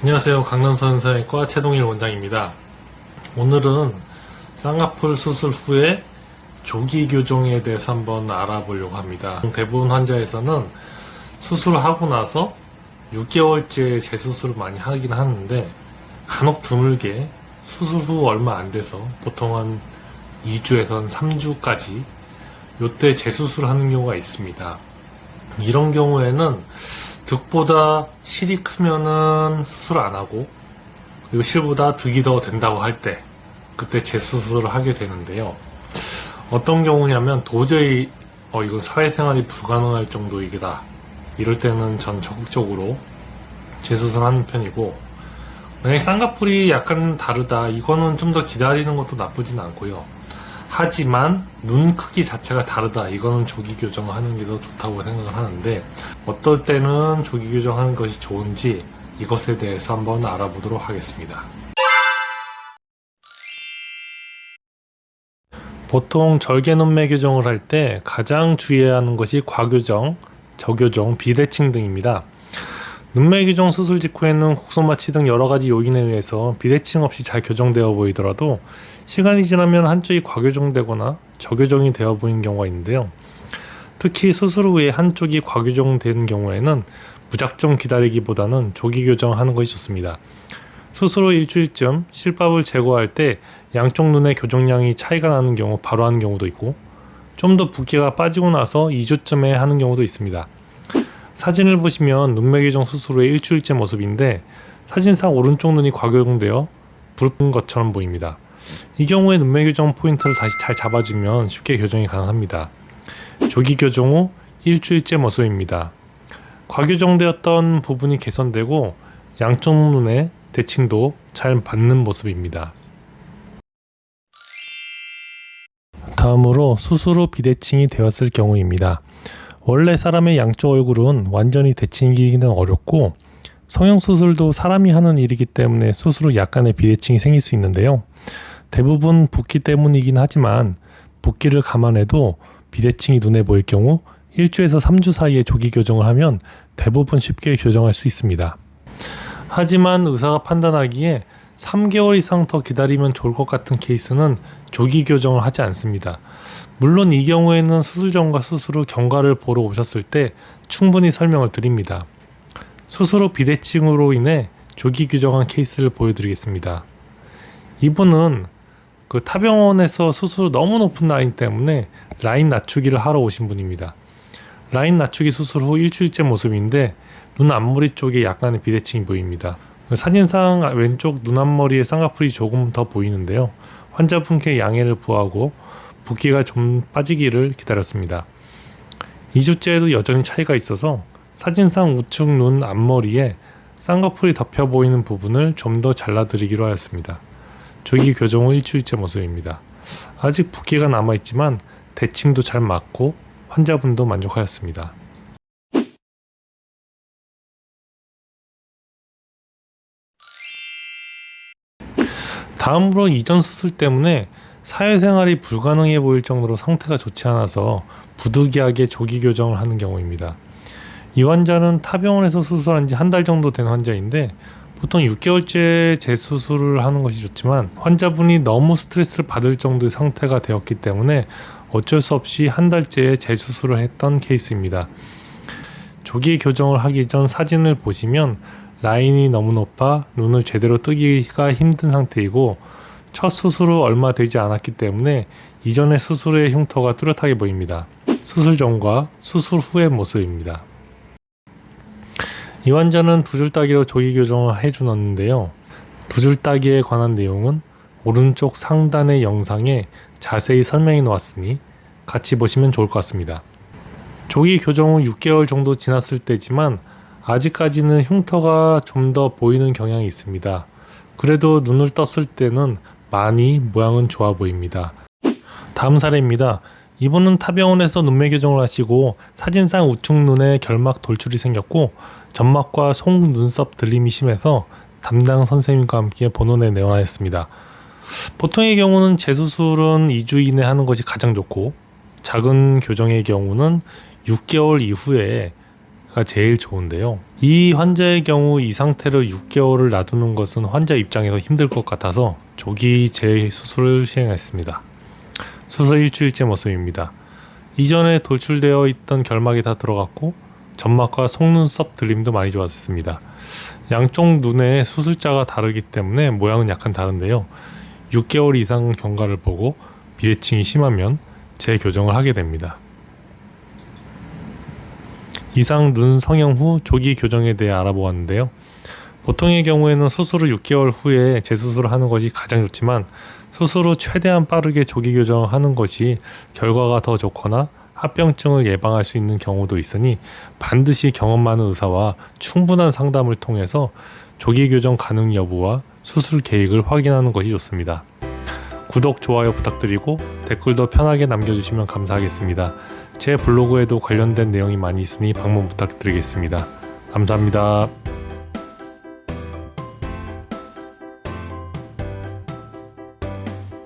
안녕하세요. 강남성형외과 최동일 원장입니다. 오늘은 쌍꺼풀 수술 후에 조기 교정에 대해서 한번 알아보려고 합니다. 대부분 환자에서는 수술을 하고 나서 6개월째 재수술을 많이 하긴 하는데 간혹 드물게 수술 후 얼마 안 돼서 보통 한 2주에서 한 3주까지 요때 재수술을 하는 경우가 있습니다. 이런 경우에는 득보다 실이 크면은 수술 안 하고, 그리고 실보다 득이 더 된다고 할 때, 그때 재수술을 하게 되는데요. 어떤 경우냐면 도저히 이건 사회생활이 불가능할 정도이다, 이럴 때는 전 적극적으로 재수술하는 편이고, 만약에 쌍꺼풀이 약간 다르다, 이거는 좀 더 기다리는 것도 나쁘진 않고요. 하지만 눈 크기 자체가 다르다, 이거는 조기 교정을 하는 게 더 좋다고 생각을 하는데, 어떨 때는 조기 교정하는 것이 좋은지 이것에 대해서 한번 알아보도록 하겠습니다. 보통 절개 눈매 교정을 할 때 가장 주의해야 하는 것이 과교정, 저교정, 비대칭 등입니다. 눈매 교정 수술 직후에는 국소마취 등 여러가지 요인에 의해서 비대칭 없이 잘 교정되어 보이더라도 시간이 지나면 한쪽이 과교정되거나 저교정이 되어 보이는 경우가 있는데요. 특히 수술 후에 한쪽이 과교정된 경우에는 무작정 기다리기보다는 조기 교정하는 것이 좋습니다. 수술 후 일주일쯤 실밥을 제거할 때 양쪽 눈의 교정량이 차이가 나는 경우 바로 하는 경우도 있고, 좀 더 붓기가 빠지고 나서 2주쯤에 하는 경우도 있습니다. 사진을 보시면 눈매 교정 수술 후의 일주일째 모습인데, 사진상 오른쪽 눈이 과교정되어 붉은 것처럼 보입니다. 이 경우에 눈매 교정 포인트를 다시 잘 잡아주면 쉽게 교정이 가능합니다. 조기 교정 후 일주일째 모습입니다. 과교정되었던 부분이 개선되고 양쪽 눈의 대칭도 잘 받는 모습입니다. 다음으로 수술 후 비대칭이 되었을 경우입니다. 원래 사람의 양쪽 얼굴은 완전히 대칭이기는 어렵고, 성형수술도 사람이 하는 일이기 때문에 수술 후 약간의 비대칭이 생길 수 있는데요. 대부분 붓기 때문이긴 하지만 붓기를 감안해도 비대칭이 눈에 보일 경우 1주에서 3주 사이에 조기 교정을 하면 대부분 쉽게 교정할 수 있습니다. 하지만 의사가 판단하기에 3개월 이상 더 기다리면 좋을 것 같은 케이스는 조기 교정을 하지 않습니다. 물론 이 경우에는 수술 전과 수술 후 경과를 보러 오셨을 때 충분히 설명을 드립니다. 수술 후 비대칭으로 인해 조기 교정한 케이스를 보여드리겠습니다. 이분은 타병원에서 수술 후 너무 높은 라인 때문에 라인 낮추기를 하러 오신 분입니다. 라인 낮추기 수술 후 일주일째 모습인데 눈 앞머리 쪽에 약간의 비대칭이 보입니다. 사진상 왼쪽 눈 앞머리에 쌍꺼풀이 조금 더 보이는데요. 환자분께 양해를 구하고 붓기가 좀 빠지기를 기다렸습니다. 2주째에도 여전히 차이가 있어서 사진상 우측 눈 앞머리에 쌍꺼풀이 덮여 보이는 부분을 좀 더 잘라드리기로 하였습니다. 조기 교정 후 일주일째 모습입니다. 아직 붓기가 남아있지만 대칭도 잘 맞고 환자분도 만족하였습니다. 다음으로 이전 수술 때문에 사회생활이 불가능해 보일 정도로 상태가 좋지 않아서 부득이하게 조기 교정을 하는 경우입니다. 이 환자는 타병원에서 수술한 지 한 달 정도 된 환자인데, 보통 6개월째 재수술을 하는 것이 좋지만 환자분이 너무 스트레스를 받을 정도의 상태가 되었기 때문에 어쩔 수 없이 한 달째에 재수술을 했던 케이스입니다. 조기 교정을 하기 전 사진을 보시면 라인이 너무 높아 눈을 제대로 뜨기가 힘든 상태이고, 첫 수술 후 얼마 되지 않았기 때문에 이전의 수술의 흉터가 뚜렷하게 보입니다. 수술 전과 수술 후의 모습입니다. 이 환자는 두 줄 따기로 조기 교정을 해주었는데요. 두 줄 따기에 관한 내용은 오른쪽 상단의 영상에 자세히 설명해 놓았으니 같이 보시면 좋을 것 같습니다. 조기 교정 후 6개월 정도 지났을 때지만 아직까지는 흉터가 좀 더 보이는 경향이 있습니다. 그래도 눈을 떴을 때는 많이 모양은 좋아 보입니다. 다음 사례입니다. 이분은 타병원에서 눈매 교정을 하시고 사진상 우측 눈에 결막 돌출이 생겼고 점막과 속 눈썹 들림이 심해서 담당 선생님과 함께 본원에 내원하였습니다. 보통의 경우는 재수술은 2주 이내 하는 것이 가장 좋고, 작은 교정의 경우는 6개월 이후에 상태가 제일 좋은데요. 이 환자의 경우 이 상태로 6개월을 놔두는 것은 환자 입장에서 힘들 것 같아서 조기 재수술을 시행했습니다. 수술 일주일째 모습입니다. 이전에 돌출되어 있던 결막이 다 들어갔고 점막과 속눈썹 들림도 많이 좋아졌습니다. 양쪽 눈의 수술자가 다르기 때문에 모양은 약간 다른데요. 6개월 이상 경과를 보고 비대칭이 심하면 재교정을 하게 됩니다. 이상 눈 성형 후 조기 교정에 대해 알아보았는데요. 보통의 경우에는 수술 후 6개월 후에 재수술을 하는 것이 가장 좋지만 수술 후 최대한 빠르게 조기 교정하는 것이 결과가 더 좋거나 합병증을 예방할 수 있는 경우도 있으니 반드시 경험 많은 의사와 충분한 상담을 통해서 조기 교정 가능 여부와 수술 계획을 확인하는 것이 좋습니다. 구독, 좋아요 부탁드리고 댓글도 편하게 남겨주시면 감사하겠습니다. 제 블로그에도 관련된 내용이 많이 있으니 방문 부탁드리겠습니다. 감사합니다.